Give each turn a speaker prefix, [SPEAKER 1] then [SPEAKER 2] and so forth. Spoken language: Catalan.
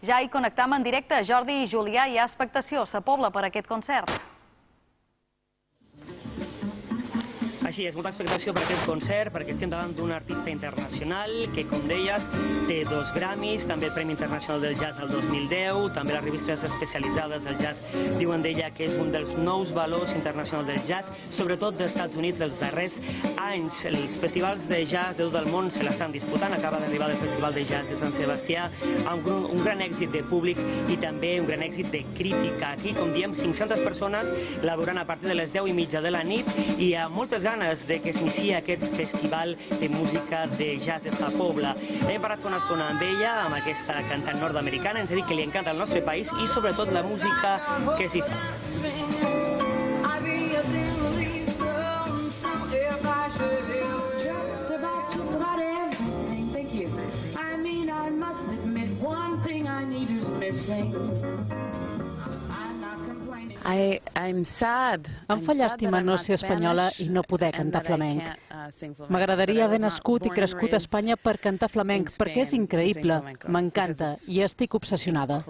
[SPEAKER 1] Ja hi connectam en directe. Jordi i Julià, hi ha expectació. Sa Pobla per aquest concert.
[SPEAKER 2] Així és, molta expectació per aquest concert, perquè estem davant d'un artista internacional que, com deies, té 2 Grammys, també el Premi Internacional del Jazz del 2010, també les revistes especialitzades del jazz diuen d'ella que és un dels nous valors internacionals del jazz, sobretot dels Estats Units dels darrers anys. Els festivals de jazz de tot el món se l'estan disputant, acaba d'arribar del Festival de Jazz de Sant Sebastià, amb un gran èxit de públic i també un gran èxit de crítica. Aquí, com diem, 500 persones la veuran a partir de les 10:30 de la nit i hi ha moltes ganes de que s'iniciï aquest festival de música de jazz de Sa Pobla. Hem parlat fa una estona amb ella, amb aquesta cantant nord-americana, ens ha dit que li encanta el nostre país i sobretot la música que s'hi fa.
[SPEAKER 3] Em fa llàstima no ser espanyola i no poder cantar flamenc. M'agradaria haver nascut i crescut a Espanya per cantar flamenc, perquè és increïble, m'encanta i estic obsessionada.